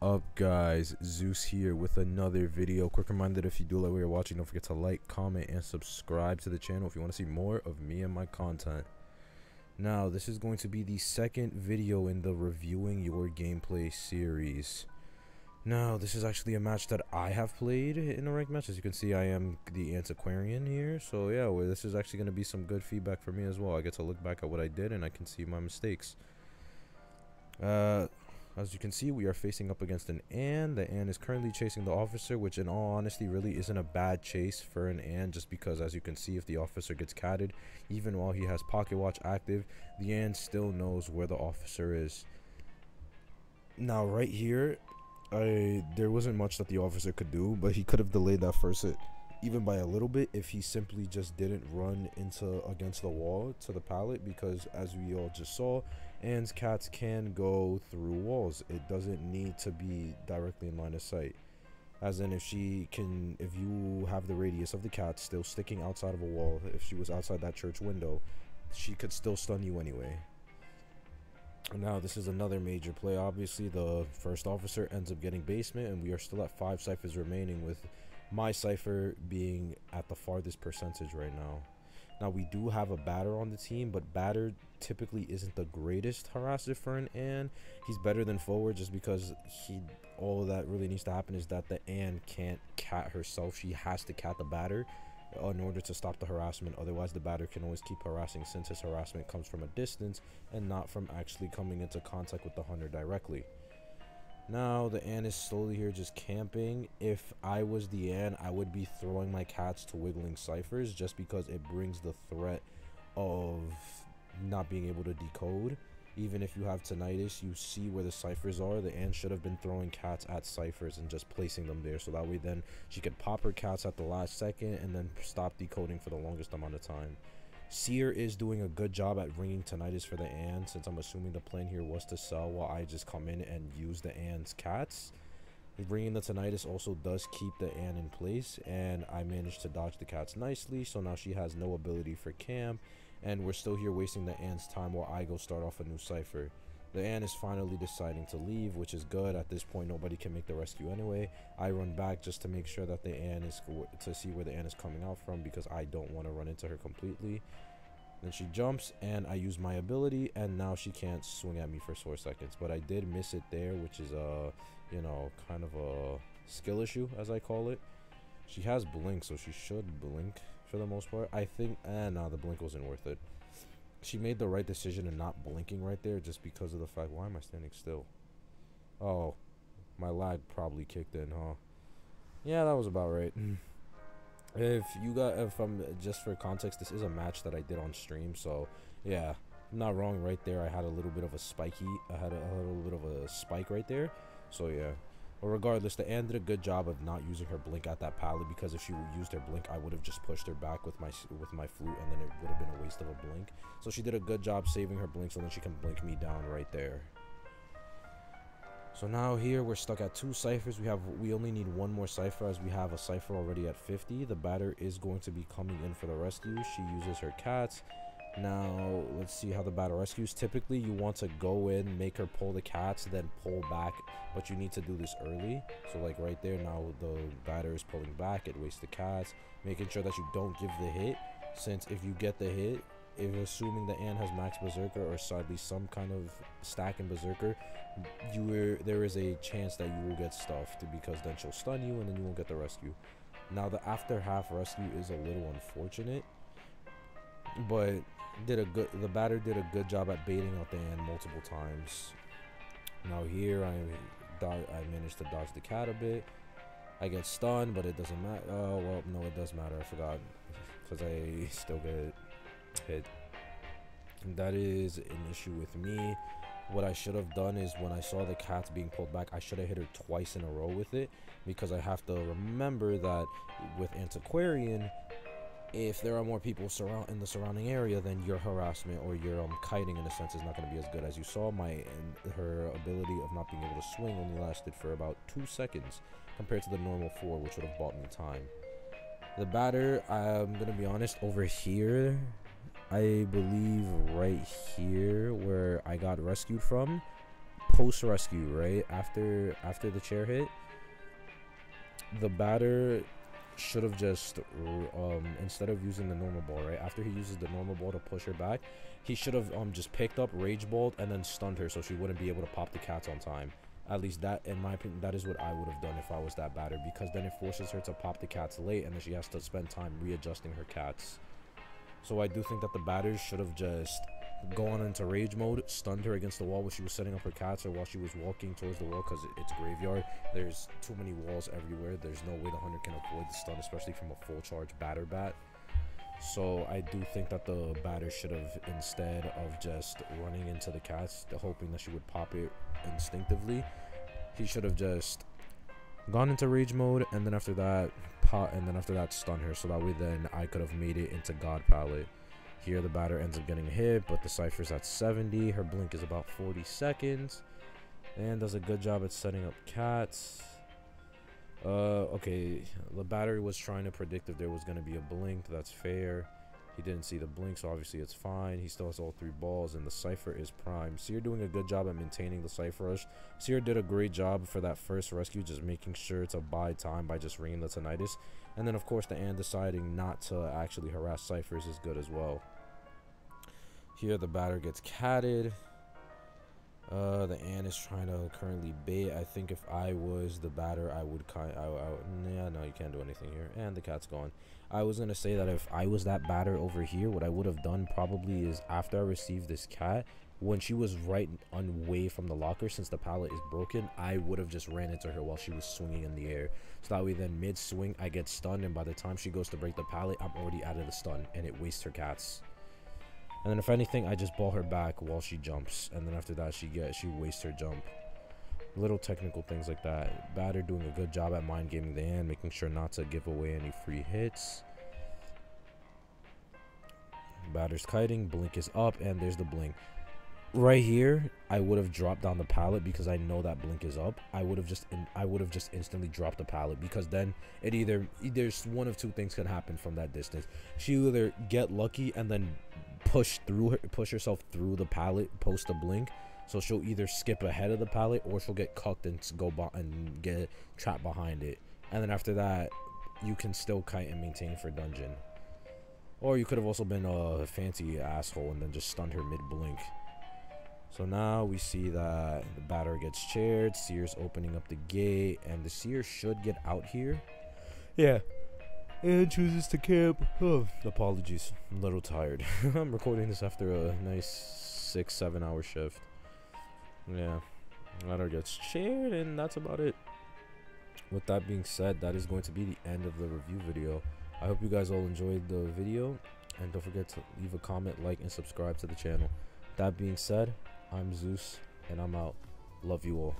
Up guys, Zeus here with another video. Quick reminder that if you do like what you're watching, don't forget to like, comment, and subscribe to the channel if you want to see more of me and my content. Now this is going to be the second video in the reviewing your gameplay series. Now this is actually a match that I have played in a ranked match. As you can see, I am the antiquarian here, so yeah, well, this is actually going to be some good feedback for me as well. I get to look back at what I did and I can see my mistakes. As you can see, we are facing up against an Ann. The Ann is currently chasing the officer, which in all honesty really isn't a bad chase for an Ann, just because as you can see, if the officer gets catted, even while he has pocket watch active, the Ann still knows where the officer is. Now right here, there wasn't much that the officer could do, but he could have delayed that first hit even by a little bit if he simply just didn't run into against the wall to the pallet, because as we all just saw, Ann's cats can go through walls. It doesn't need to be directly in line of sight, as in if you have the radius of the cat still sticking outside of a wall, if she was outside that church window, she could still stun you anyway. Now this is another major play. Obviously the first officer ends up getting basement, and we are still at 5 ciphers remaining, with my cipher being at the farthest percentage right now. Now we do have a batter on the team, but batter typically isn't the greatest harasser for an Ann. He's better than forward, just because all that really needs to happen is that the Ann can't cat herself. She has to cat the batter in order to stop the harassment. Otherwise the batter can always keep harassing, since his harassment comes from a distance and not from actually coming into contact with the hunter directly. Now the Ann is slowly here just camping. If I was the Ann, I would be throwing my cats to wiggling ciphers, just because it brings the threat of not being able to decode. Even if you have tinnitus, you see where the ciphers are. The Ann should have been throwing cats at ciphers and just placing them there, so that way then she could pop her cats at the last second and then stop decoding for the longest amount of time. Seer is doing a good job at ringing tinnitus for the Ann, since I'm assuming the plan here was to sell while I just come in and use the Ann's cats. Ringing the tinnitus also does keep the Ann in place, and I managed to dodge the cats nicely, so now she has no ability for camp, and we're still here wasting the Ann's time while I go start off a new cipher. The Ann is finally deciding to leave, which is good. At this point nobody can make the rescue anyway. I run back just to make sure that the Ann is to see where the Ann is coming out from, because I don't want to run into her completely. Then she jumps and I use my ability, and now she can't swing at me for 4 seconds, but I did miss it there, which is you know, kind of a skill issue, as I call it. She has blink, so she should blink for the most part. I think nah, the blink wasn't worth it. She made the right decision in not blinking right there, just because of the fact, why am I standing still? Oh, my lag probably kicked in, huh? Yeah, that was about right. If I'm just for context, this is a match that I did on stream, so yeah, I'm not wrong right there. I had a little bit of a spike right there, so yeah. But regardless, the Ann did a good job of not using her blink at that pallet, because if she used her blink, I would have just pushed her back with my flute, and then it would have been a waste of a blink. So she did a good job saving her blink, so then she can blink me down right there. So now here we're stuck at 2 ciphers. We only need 1 more cipher, as we have a cipher already at 50. The batter is going to be coming in for the rescue. She uses her cats. Now let's see how the batter rescues. Typically you want to go in, make her pull the cats, then pull back, but you need to do this early. So like right there, now the batter is pulling back, it wastes the cats, making sure that you don't give the hit, since if you get the hit, if assuming the Ann has max berserker or sadly some kind of stack in berserker, there is a chance that you will get stuffed, because then she'll stun you and then you won't get the rescue. Now the after half rescue is a little unfortunate, but the batter did a good job at baiting out the Ann multiple times. Now here I managed to dodge the cat a bit. I get stunned, but it doesn't matter. Oh well, no, it does matter. I forgot, because I still get hit. And that is an issue with me. What I should have done is, when I saw the cats being pulled back, I should have hit her twice in a row with it, because I have to remember that with antiquarian, if there are more people in the surrounding area, then your harassment or your kiting in a sense is not going to be as good. As you saw, her ability of not being able to swing only lasted for about 2 seconds compared to the normal 4, which would have bought me time. The batter, I'm going to be honest, over here, I believe right here where I got rescued from, post rescue, right after the chair hit, the batter should have just instead of using the normal ball, right after he uses the normal ball to push her back, he should have just picked up, rage balled, and then stunned her so she wouldn't be able to pop the cats on time. At least that, in my opinion, that is what I would have done if I was that batter, because then it forces her to pop the cats late, and then she has to spend time readjusting her cats. So I do think that the batters should have just gone into rage mode, stunned her against the wall while she was setting up her cats, or while she was walking towards the wall, because it's graveyard. There's too many walls everywhere. There's no way the hunter can avoid the stun, especially from a full charge batter bat. So I do think that the batter should have, instead of just running into the cats, hoping that she would pop it instinctively, he should have just gone into rage mode, and then after that stun her, so that way then I could have made it into God Palette. Here the batter ends up getting hit, but the Cypher's at 70. Her blink is about 40 seconds. And does a good job at setting up cats. Okay, the batter was trying to predict if there was going to be a blink. That's fair. He didn't see the blink, so obviously it's fine. He still has all 3 balls, and the Cypher is prime. Seer doing a good job at maintaining the Cypher rush. Seer did a great job for that first rescue, just making sure to buy time by just ringing the Tinnitus. And then, of course, the Ant deciding not to actually harass Cyphers is good as well. Here, the batter gets catted. The Ant is trying to currently bait. I think if I was the batter, I would yeah, no, you can't do anything here. And the cat's gone. I was going to say that if I was that batter over here, what I would have done probably is, after I received this cat, when she was right away from the locker, since the pallet is broken, I would have just ran into her while she was swinging in the air. So that way then mid-swing, I get stunned, and by the time she goes to break the pallet, I'm already out of the stun, and it wastes her cats. And then if anything, I just ball her back while she jumps, and then after that she wastes her jump. Little technical things like that. Batter doing a good job at mind gaming the Ant, making sure not to give away any free hits. Batter's kiting, blink is up, and there's the blink. Right here, I would have dropped down the pallet because I know that blink is up. I would have just instantly dropped the pallet, because then there's one of 2 things can happen from that distance. She either get lucky and then push herself through the pallet post the blink, so she'll either skip ahead of the pallet, or she'll get cucked and get trapped behind it. And then after that, you can still kite and maintain for dungeon. Or you could have also been a fancy asshole and then just stunned her mid blink. So now we see that the batter gets chaired. Seer's opening up the gate, and the Seer should get out here. Yeah. And chooses to camp. Oh, apologies. I'm a little tired. I'm recording this after a nice 6-7 hour shift. Yeah. Batter gets chaired, and that's about it. With that being said, that is going to be the end of the review video. I hope you guys all enjoyed the video, and don't forget to leave a comment, like, and subscribe to the channel. That being said, I'm Zeus, and I'm out. Love you all.